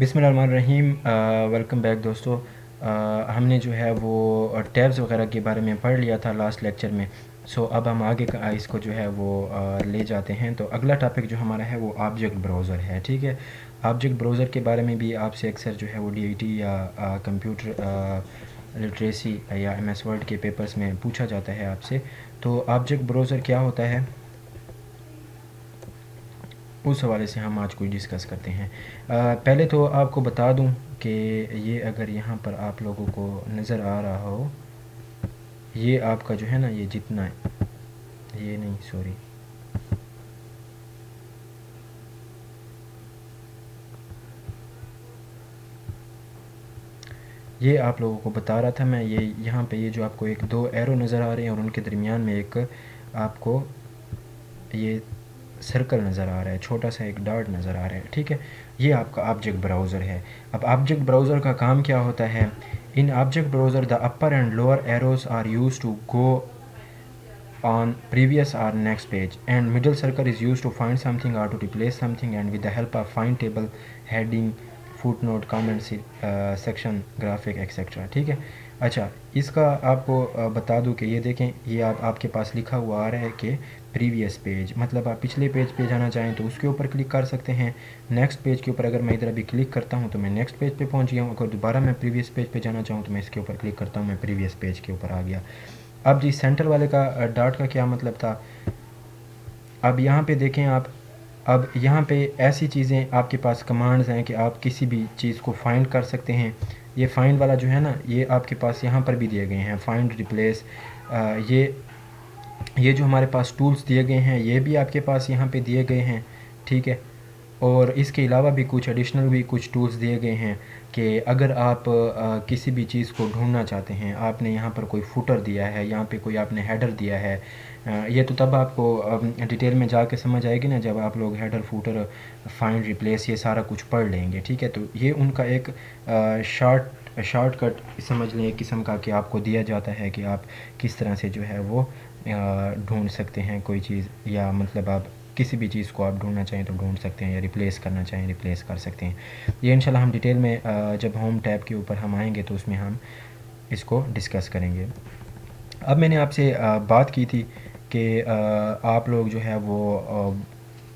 बिस्मिल्लाहिर्रहमानिर्रहीम। Welcome back दोस्तों। हमने जो है वो टैब्स वगैरह के बारे में पढ़ लिया था लास्ट लेक्चर में। अब हम आगे का इसको जो है वो ले जाते हैं। तो अगला टॉपिक जो हमारा है वो ऑब्जेक्ट ब्राउज़र है। ठीक है, ऑब्जेक्ट ब्राउज़र के बारे में भी आपसे अक्सर जो है वो डीआईटी या कंप्यूटर लिटरेसी या एमएस वर्ड के पेपर्स में पूछा जाता है आपसे। तो ऑब्जेक्ट ब्राउज़र क्या होता है, उस हवाले से हम आज कोई डिस्कस करते हैं। पहले तो आपको बता दूं कि ये अगर यहाँ पर आप लोगों को नज़र आ रहा हो, ये आपका जो है ना, ये जितना ये नहीं सॉरी, ये आप लोगों को बता रहा था मैं। ये यहाँ पे ये जो आपको एक दो एरो नज़र आ रहे हैं और उनके दरमियान में एक आपको ये सर्कल नज़र आ रहा है, छोटा सा एक डॉट नज़र आ रहा है। ठीक है, ये आपका ऑब्जेक्ट ब्राउज़र है। अब ऑब्जेक्ट ब्राउज़र का काम क्या होता है? In object browser the upper and lower arrows are used to go on previous or next page, and middle circle is used to find something or to replace something, and with the help of find table, heading, footnote, comment section, graphic etc. ठीक है। अच्छा, इसका आपको बता दूं कि ये देखें, ये आपके पास लिखा हुआ आ रहा है कि प्रीवियस पेज, मतलब आप पिछले पेज पे जाना चाहें तो उसके ऊपर क्लिक कर सकते हैं। नेक्स्ट पेज के ऊपर अगर मैं इधर अभी क्लिक करता हूं तो मैं नेक्स्ट पेज पे पहुंच गया हूं। अगर दोबारा मैं प्रीवियस पेज पे जाना चाहूँ तो मैं इसके ऊपर क्लिक करता हूँ, मैं प्रीवियस पेज के ऊपर आ गया। अब जी सेंटर वाले का डॉट का क्या मतलब था? अब यहाँ पे देखें आप, अब यहाँ पे ऐसी चीज़ें आपके पास कमांड्स हैं कि आप किसी भी चीज़ को फाइंड कर सकते हैं। ये फाइंड वाला जो है ना, ये आपके पास यहाँ पर भी दिए गए हैं, फाइंड, रिप्लेस। ये जो हमारे पास टूल्स दिए गए हैं ये भी आपके पास यहाँ पे दिए गए हैं। ठीक है, और इसके अलावा भी कुछ एडिशनल भी कुछ टूल्स दिए गए हैं कि अगर आप किसी भी चीज़ को ढूंढना चाहते हैं, आपने यहाँ पर कोई फुटर दिया है, यहाँ पे कोई आपने हेडर दिया है। ये तो तब आपको डिटेल में जाके समझ आएगी ना, जब आप लोग हेडर, फुटर, फाइंड, रिप्लेस ये सारा कुछ पढ़ लेंगे। ठीक है, तो ये उनका एक शॉर्टकट समझ लें एक किस्म का, कि आपको दिया जाता है कि आप किस तरह से जो है वो ढूंढ सकते हैं कोई चीज़, या मतलब आप किसी भी चीज़ को आप ढूंढना चाहें तो ढूंढ सकते हैं, या रिप्लेस करना चाहें रिप्लेस कर सकते हैं। ये इंशाल्लाह हम डिटेल में जब होम टैब के ऊपर हम आएंगे तो उसमें हम इसको डिस्कस करेंगे। अब मैंने आपसे बात की थी कि आप लोग जो है वो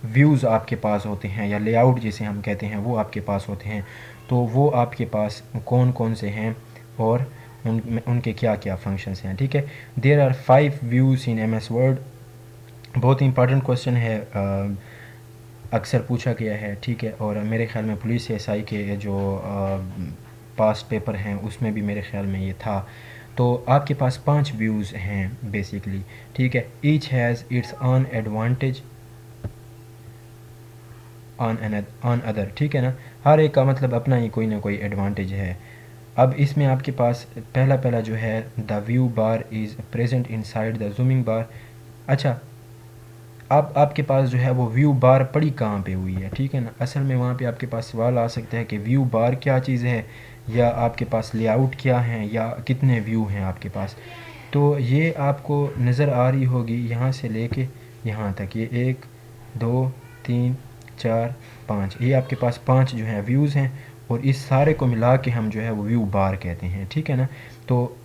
व्यूज़ आपके पास होते हैं, या लेआउट जिसे हम कहते हैं, वो आपके पास होते हैं। तो वो आपके पास कौन कौन से हैं और उनके क्या क्या फंक्शंस हैं। ठीक है, there are 5 views in M S word. बहुत इंपॉर्टेंट क्वेश्चन है, अक्सर पूछा गया है। ठीक है, और मेरे ख्याल में पुलिस एसआई के जो पास्ट पेपर हैं उसमें भी मेरे ख्याल में ये था। तो आपके पास 5 व्यूज़ हैं बेसिकली। ठीक है, each has its on advantage on other. ठीक है ना, हर एक का मतलब अपना ही कोई ना कोई एडवांटेज है। अब इसमें आपके पास पहला जो है, the view bar is present inside the zooming bar. अच्छा, अब आपके पास जो है वो व्यू बार पड़ी कहाँ पे हुई है? ठीक है ना, असल में वहाँ पे आपके पास सवाल आ सकता है कि व्यू बार क्या चीज़ है, या आपके पास लेआउट क्या है, या कितने व्यू हैं आपके पास। तो ये आपको नज़र आ रही होगी यहाँ से लेके यहाँ तक, ये 1 2 3 4 5, ये आपके पास 5 जो है व्यूज़ हैं, और इस सारे को मिला के हम जो है वो व्यू बार कहते हैं। ठीक है ना, तो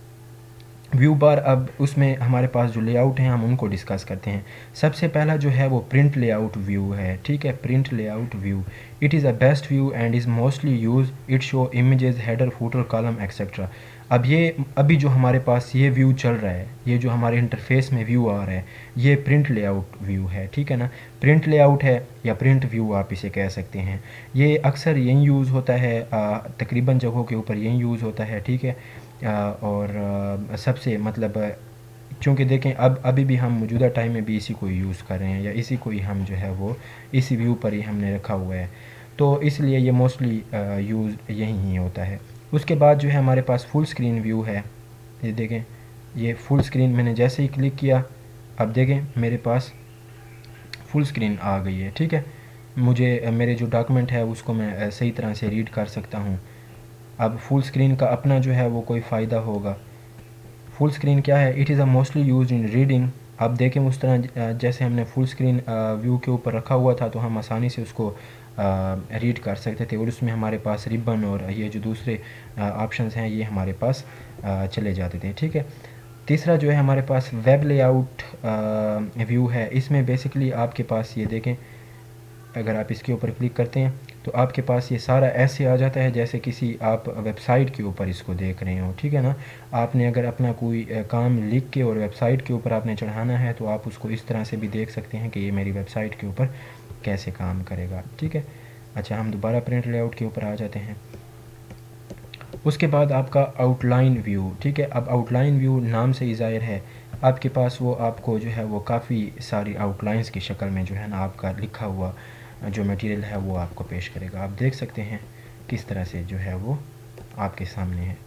व्यू बार, अब उसमें हमारे पास जो लेआउट हैं हम उनको डिस्कस करते हैं। सबसे पहला जो है वो प्रिंट लेआउट व्यू है। ठीक है, print layout view, it is a best view and is mostly use, it show images, header, footer, column etcetera. अब ये अभी जो हमारे पास ये व्यू चल रहा है, ये जो हमारे इंटरफेस में व्यू आ रहा है, ये प्रिंट लेआउट व्यू है। ठीक है ना, प्रिंट लेआउट है या प्रिंट व्यू आप इसे कह सकते हैं। ये अक्सर यही यूज़ होता है, तकरीबन जगहों के ऊपर यही यूज़ होता है। ठीक है, और सबसे मतलब चूँकि देखें अब अभी भी हम मौजूदा टाइम में भी इसी को यूज़ कर रहे हैं, या इसी को ही हम जो है वो इसी व्यू पर ही हमने रखा हुआ है, तो इसलिए ये मोस्टली यूज़ यही ही होता है। उसके बाद जो है हमारे पास फुल स्क्रीन व्यू है। ये देखें, ये फुल स्क्रीन, मैंने जैसे ही क्लिक किया, अब देखें मेरे पास फुल स्क्रीन आ गई है। ठीक है, मुझे मेरे जो डॉक्यूमेंट है उसको मैं सही तरह से रीड कर सकता हूँ। अब फुल स्क्रीन का अपना जो है वो कोई फ़ायदा होगा। फुल स्क्रीन क्या है? It is a mostly use in reading. अब देखें उस तरह जैसे हमने फुल स्क्रीन व्यू के ऊपर रखा हुआ था तो हम आसानी से उसको रीड कर सकते थे, और उसमें हमारे पास रिबन और ये जो दूसरे ऑप्शंस हैं ये हमारे पास चले जाते थे, ठीक है। तीसरा जो है हमारे पास वेब लेआउट व्यू है। इसमें बेसिकली आपके पास ये देखें, अगर आप इसके ऊपर क्लिक करते हैं तो आपके पास ये सारा ऐसे आ जाता है जैसे किसी आप वेबसाइट के ऊपर इसको देख रहे हो, ठीक है ना। आपने अगर अपना कोई काम लिख के और वेबसाइट के ऊपर आपने चढ़ाना है तो आप उसको इस तरह से भी देख सकते हैं कि ये मेरी वेबसाइट के ऊपर कैसे काम करेगा, ठीक है। अच्छा, हम दोबारा प्रिंट लेआउट के ऊपर आ जाते हैं। उसके बाद आपका आउटलाइन व्यू, ठीक है। अब आउटलाइन व्यू नाम से ही ज़ाहिर है आपके पास वो आपको जो है वो काफ़ी सारी आउटलाइंस की शक्ल में जो है ना आपका लिखा हुआ जो मटेरियल है वो आपको पेश करेगा। आप देख सकते हैं किस तरह से जो है वो आपके सामने है,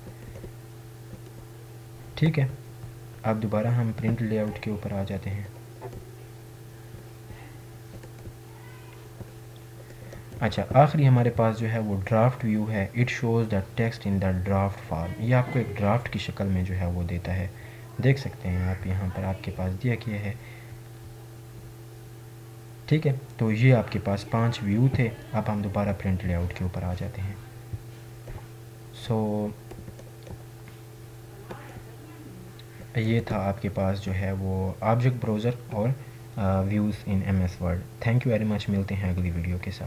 ठीक है। अब दोबारा हम प्रिंट लेआउट के ऊपर आ जाते हैं। अच्छा, आखिरी हमारे पास जो है वो ड्राफ्ट व्यू है। It shows the text in the draft form. ये आपको एक ड्राफ्ट की शक्ल में जो है वो देता है, देख सकते हैं आप यहाँ पर आपके पास दिया गया है, ठीक है। तो ये आपके पास 5 व्यू थे। अब हम दोबारा प्रिंट लेआउट के ऊपर आ जाते हैं। सो ये था आपके पास जो है वो ऑब्जेक्ट ब्राउज़र और views in MS word. Thank you very much, मिलते हैं अगली वीडियो के साथ।